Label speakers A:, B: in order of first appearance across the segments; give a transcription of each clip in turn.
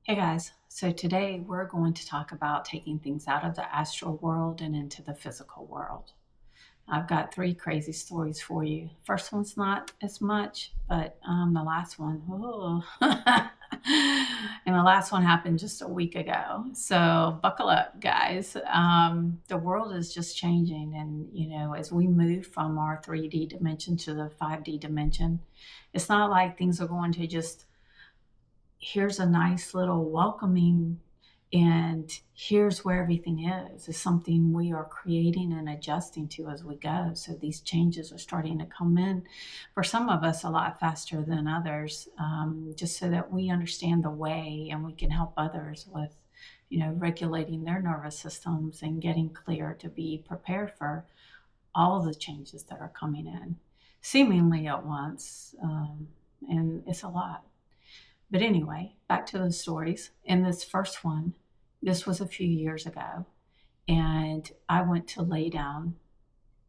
A: Hey guys, so today we're going to talk about taking things out of the astral world and into the physical world. I've got three crazy stories for you. First one's not as much, but the last one, oh. And the last one happened just a week ago. So buckle up, guys. The world is just changing, and as we move from our 3D dimension to the 5D dimension, it's not like things are going to just here's a nice little welcoming and here's where everything is something we are creating and adjusting to as we go. So these changes are starting to come in for some of us a lot faster than others, just so that we understand the way and we can help others with regulating their nervous systems and getting clear to be prepared for all the changes that are coming in seemingly at once. And it's a lot. But anyway, back to the stories. In this first one, this was a few years ago, and I went to lay down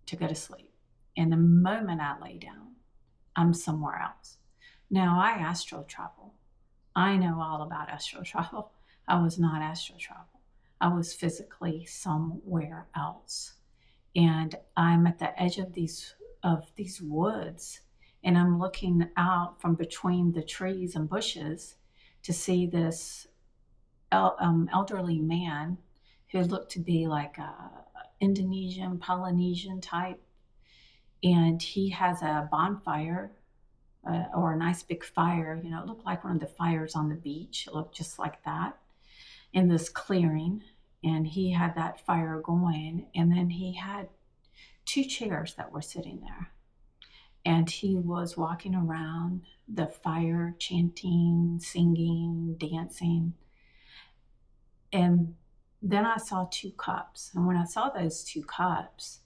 A: to go to sleep. And the moment I lay down, I'm somewhere else. Now, I astral travel. I know all about astral travel. I was not astral travel. I was physically somewhere else. And I'm at the edge of these woods, and I'm looking out from between the trees and bushes to see this elderly man who looked to be like a Indonesian, Polynesian type. And he has a bonfire, or a nice big fire. It looked like one of the fires on the beach. It looked just like that in this clearing. And he had that fire going. And then he had two chairs that were sitting there, and he was walking around the fire, chanting, singing, dancing. And then I saw two cups. And when I saw those two cups,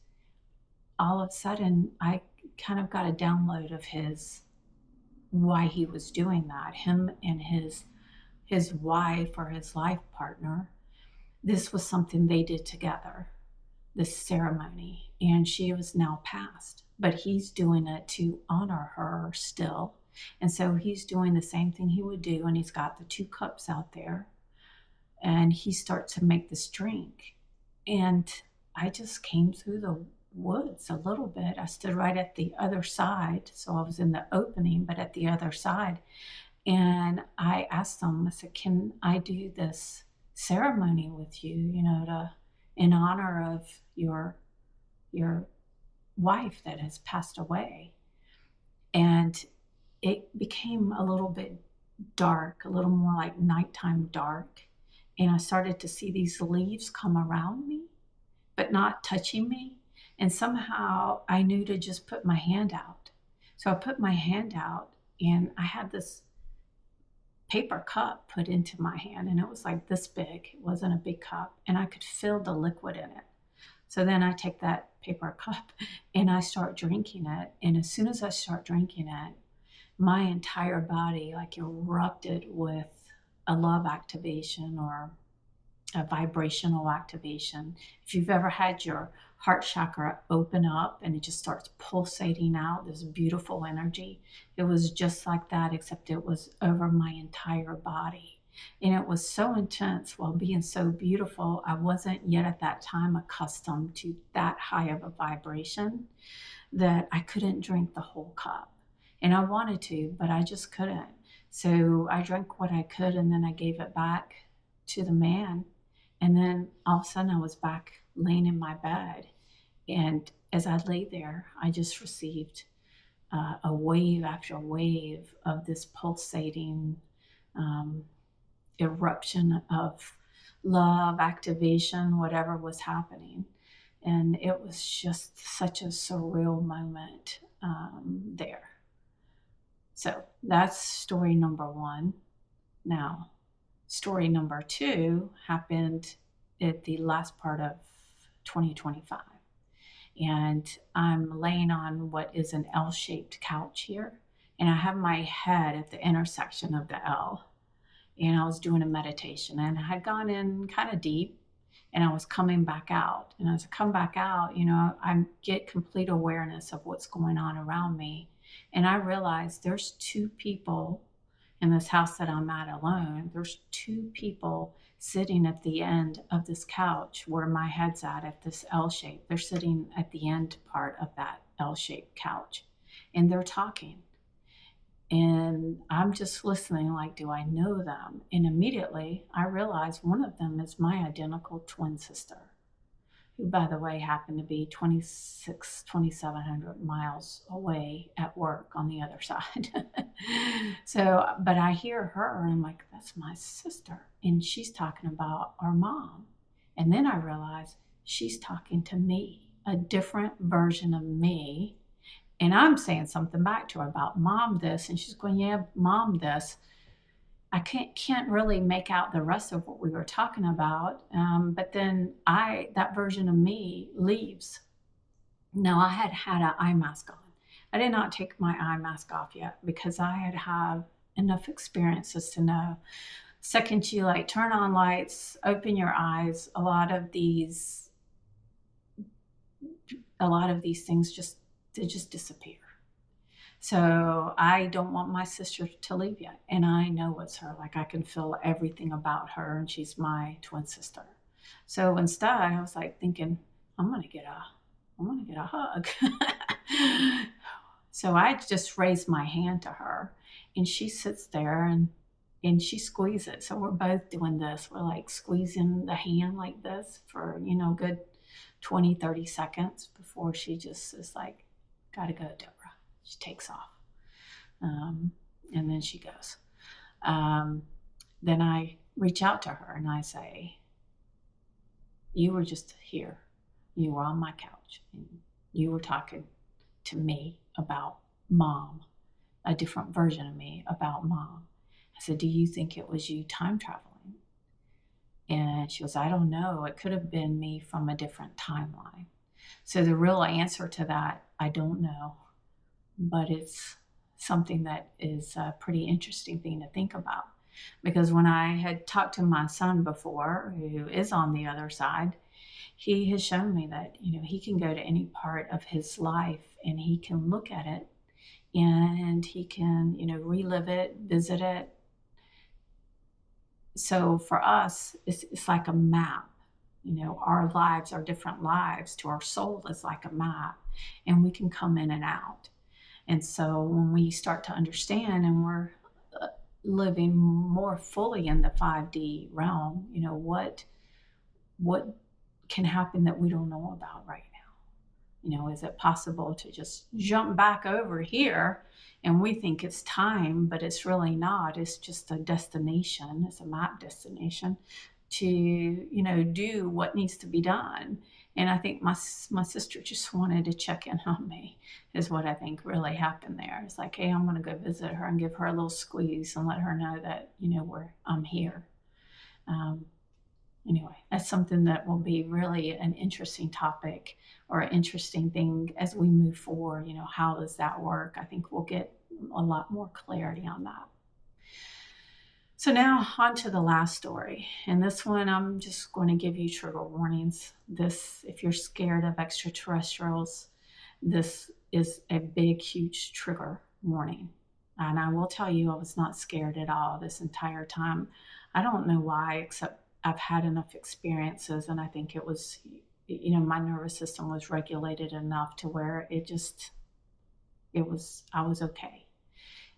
A: all of a sudden I kind of got a download of why he was doing that. Him and his wife, or his life partner, this was something they did together, this ceremony, and she was now passed, but he's doing it to honor her still. And so he's doing the same thing he would do, and he's got the two cups out there, and he starts to make this drink. And I just came through the woods a little bit. I stood right at the other side, so I was in the opening, but at the other side. And I asked them, I said, can I do this ceremony with you, in honor of your wife that has passed away? And it became a little bit dark, a little more like nighttime dark. And I started to see these leaves come around me, but not touching me. And somehow I knew to just put my hand out. So I put my hand out, and I had this paper cup put into my hand, and it was like this big. It wasn't a big cup, and I could feel the liquid in it. So then I take that paper cup and I start drinking it. And as soon as I start drinking it, my entire body like erupted with a love activation or a vibrational activation. If you've ever had your heart chakra open up and it just starts pulsating out this beautiful energy, it was just like that, except it was over my entire body. And it was so intense while being so beautiful. I wasn't yet at that time accustomed to that high of a vibration that I couldn't drink the whole cup. And I wanted to, but I just couldn't. So I drank what I could, and then I gave it back to the man. And then all of a sudden I was back laying in my bed. And as I lay there, I just received a wave after wave of this pulsating eruption of love, activation, whatever was happening. And it was just such a surreal moment there. So that's story number one. Now, story number two happened at the last part of 2025. And I'm laying on what is an L-shaped couch here. And I have my head at the intersection of the L. And I was doing a meditation, and I had gone in kind of deep, and I was coming back out. And as I come back out, I get complete awareness of what's going on around me. And I realized there's two people in this house that I'm at alone, there's two people sitting at the end of this couch where my head's at this L shape. They're sitting at the end part of that L shaped couch and they're talking. And I'm just listening, like, do I know them? And immediately I realize one of them is my identical twin sister, who, by the way, happened to be 2,700 miles away at work on the other side. So, but I hear her and I'm like, that's my sister. And she's talking about our mom. And then I realize she's talking to me, a different version of me. And I'm saying something back to her about mom this. And she's going, yeah, mom this. I can't really make out the rest of what we were talking about. But then that version of me leaves. Now I had an eye mask on. I did not take my eye mask off yet because I had enough experiences to know. Second you like turn on lights, open your eyes, a lot of these things just disappear. So I don't want my sister to leave yet. And I know it's her. Like I can feel everything about her and she's my twin sister. So instead I was like thinking, I'm gonna get a hug. So I just raised my hand to her and she sits there and she squeezes. So we're both doing this. We're like squeezing the hand like this for, good 20, 30 seconds before she just is like, gotta go, Deborah. She takes off. And then she goes. Then I reach out to her and I say, you were just here. You were on my couch and you were talking to me about mom, a different version of me about mom. I said, do you think it was you time traveling? And she goes, I don't know. It could have been me from a different timeline. So the real answer to that, I don't know. But it's something that is a pretty interesting thing to think about. Because when I had talked to my son before, who is on the other side, he has shown me that, he can go to any part of his life and he can look at it and he can, relive it, visit it. So for us, it's like a map. Our lives, our different lives to our soul is like a map and we can come in and out. And so when we start to understand and we're living more fully in the 5D realm, what can happen that we don't know about right now? Is it possible to just jump back over here and we think it's time, but it's really not. It's just a destination. It's a map destination to, do what needs to be done. And I think my sister just wanted to check in on me is what I think really happened there. It's like, hey, I'm going to go visit her and give her a little squeeze and let her know that, I'm here. Anyway, that's something that will be really an interesting topic or an interesting thing as we move forward. How does that work? I think we'll get a lot more clarity on that. So now on to the last story. And this one, I'm just going to give you trigger warnings. If you're scared of extraterrestrials, this is a big, huge trigger warning. And I will tell you, I was not scared at all this entire time. I don't know why, except I've had enough experiences. And I think it was, my nervous system was regulated enough to where I was okay.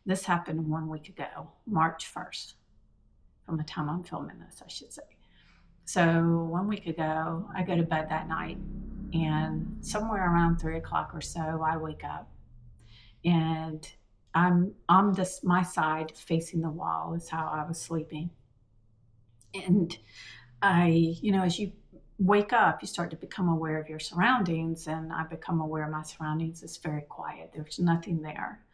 A: This happened 1 week ago, March 1st. From the time I'm filming this, I should say. So 1 week ago, I go to bed that night and somewhere around 3 o'clock or so, I wake up and I'm on my side facing the wall is how I was sleeping. And as you wake up, you start to become aware of your surroundings, and I become aware of my surroundings. It's very quiet. There's nothing there.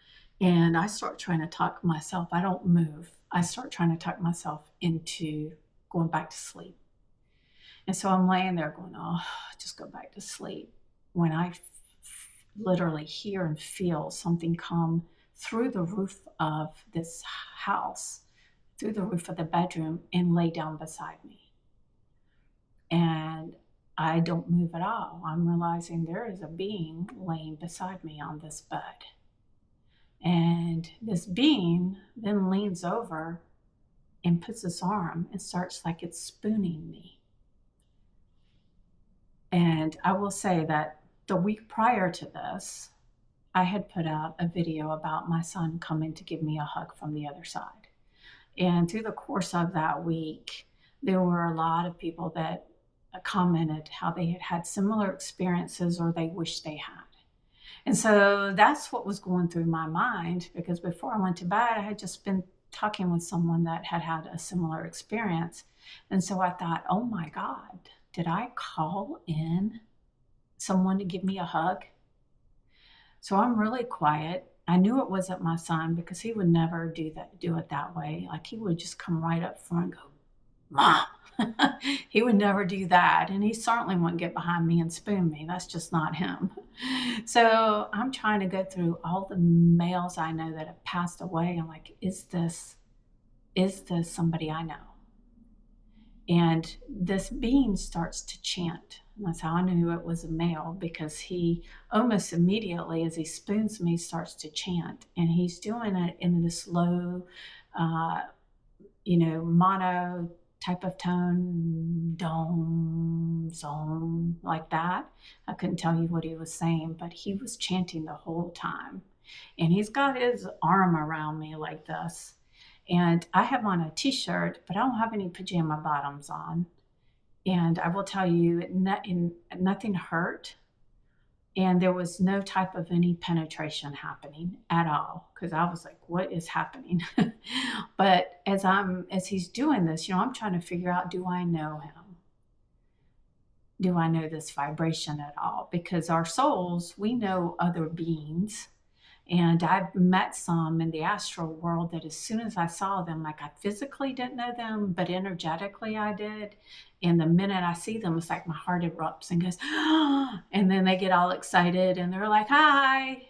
A: And I start trying to talk myself. I don't move. I start trying to talk myself into going back to sleep. And so I'm laying there going, oh, just go back to sleep. When I literally hear and feel something come through the roof of this house, through the roof of the bedroom, and lay down beside me. And I don't move at all. I'm realizing there is a being laying beside me on this bed. And this being then leans over and puts his arm and starts like it's spooning me. And I will say that the week prior to this, I had put out a video about my son coming to give me a hug from the other side. And through the course of that week, there were a lot of people that commented how they had had similar experiences or they wished they had. And so that's what was going through my mind, because before I went to bed, I had just been talking with someone that had had a similar experience. And so I thought, oh my God, did I call in someone to give me a hug? So I'm really quiet. I knew it wasn't my son because he would never do it that way. Like he would just come right up front and go, Mom. He would never do that. And he certainly wouldn't get behind me and spoon me. That's just not him. So I'm trying to go through all the males I know that have passed away. I'm like, is this somebody I know? And this being starts to chant. And that's how I knew it was a male, because he almost immediately, as he spoons me, starts to chant. And he's doing it in this low, mono type of tone, dome, zone, like that. I couldn't tell you what he was saying, but he was chanting the whole time. And he's got his arm around me like this. And I have on a t-shirt, but I don't have any pajama bottoms on. And I will tell you, nothing hurt. And there was no type of any penetration happening at all, because I was like, what is happening? But as he's doing this, I'm trying to figure out, do I know him? Do I know this vibration at all? Because our souls, we know other beings. And I've met some in the astral world that as soon as I saw them, like I physically didn't know them, but energetically I did. And the minute I see them, it's like my heart erupts and goes, and then they get all excited and they're like, hi.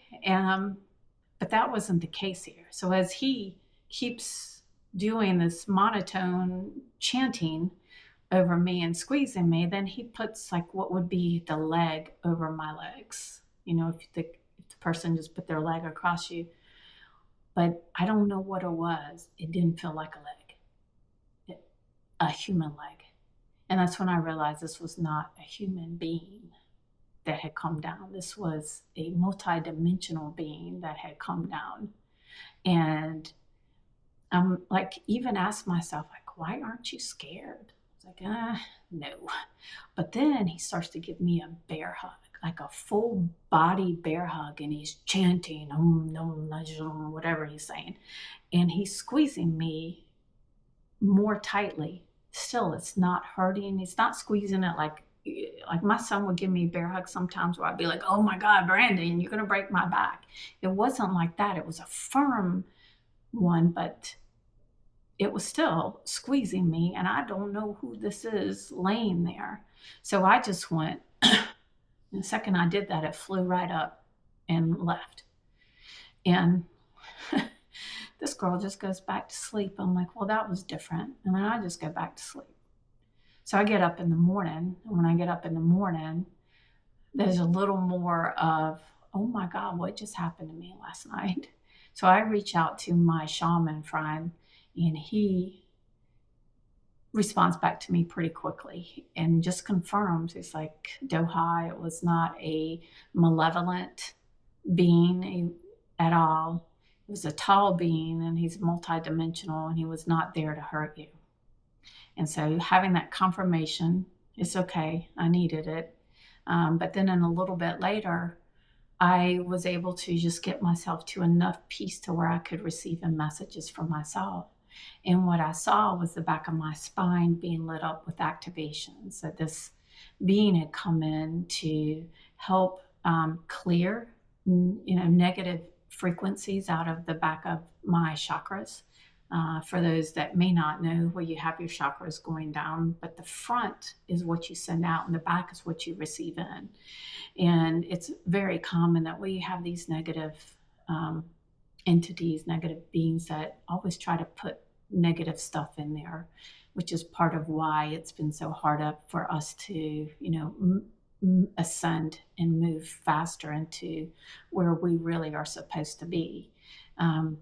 A: But that wasn't the case here. So as he keeps doing this monotone chanting over me and squeezing me, then he puts like what would be the leg over my legs. If the person just put their leg across you. But I don't know what it was. It didn't feel like a leg, a human leg. And that's when I realized this was not a human being that had come down. This was a multidimensional being that had come down. And I'm like, even asked myself, like, why aren't you scared? I was like, no. But then he starts to give me a bear hug, like a full body bear hug, and he's chanting, whatever he's saying. And he's squeezing me more tightly. Still, it's not hurting. He's not squeezing it like my son would give me a bear hug sometimes where I'd be like, oh my God, Brandon, you're going to break my back. It wasn't like that. It was a firm one, but it was still squeezing me. And I don't know who this is laying there. So I just went, and the second I did that, it flew right up and left. And this girl just goes back to sleep. I'm like, well, that was different. And then I just go back to sleep. So I get up in the morning. And when I get up in the morning, there's a little more of, oh my God, what just happened to me last night? So I reach out to my shaman friend, and he responds back to me pretty quickly and just confirms. He's like, Doha, it was not a malevolent being at all. It was a tall being, and he's multidimensional, and he was not there to hurt you. And so having that confirmation, it's okay. I needed it. But then a little bit later, I was able to just get myself to enough peace to where I could receive messages from myself. And what I saw was the back of my spine being lit up with activations. So this being had come in to help clear, negative frequencies out of the back of my chakras. For those that may not know, where you have your chakras going down, but the front is what you send out and the back is what you receive in. And it's very common that we have these negative entities, negative beings that always try to put negative stuff in there, which is part of why it's been so hard up for us to, ascend and move faster into where we really are supposed to be. Um,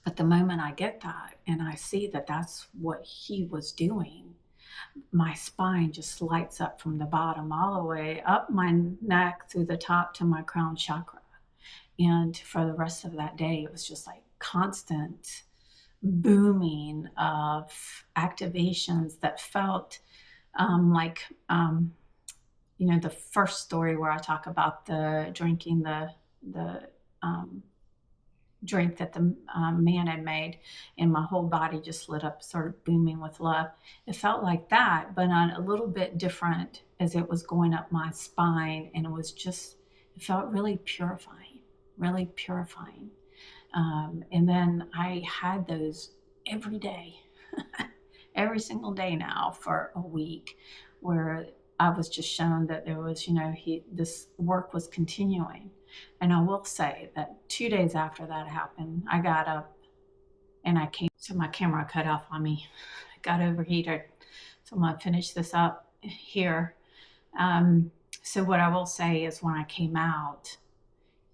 A: but the moment I get that and I see that that's what he was doing, my spine just lights up from the bottom all the way up my neck through the top to my crown chakra. And for the rest of that day, it was just like constant booming of activations that felt like, the first story where I talk about the drinking the drink that the man had made, and my whole body just lit up, sort of booming with love. It felt like that, but on a little bit different as it was going up my spine, and it felt really purifying, really purifying. And then I had those every day, every single day now for a week, where I was just shown that there was, this work was continuing. And I will say that 2 days after that happened, I got up and I came, so my camera cut off on me. It got overheated. So I'm going to finish this up here. So what I will say is when I came out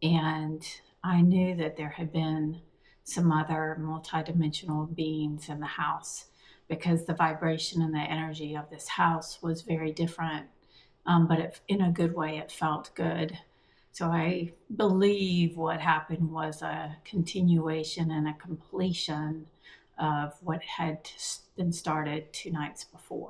A: and I knew that there had been some other multidimensional beings in the house, because the vibration and the energy of this house was very different. But in a good way, it felt good. So I believe what happened was a continuation and a completion of what had been started 2 nights before.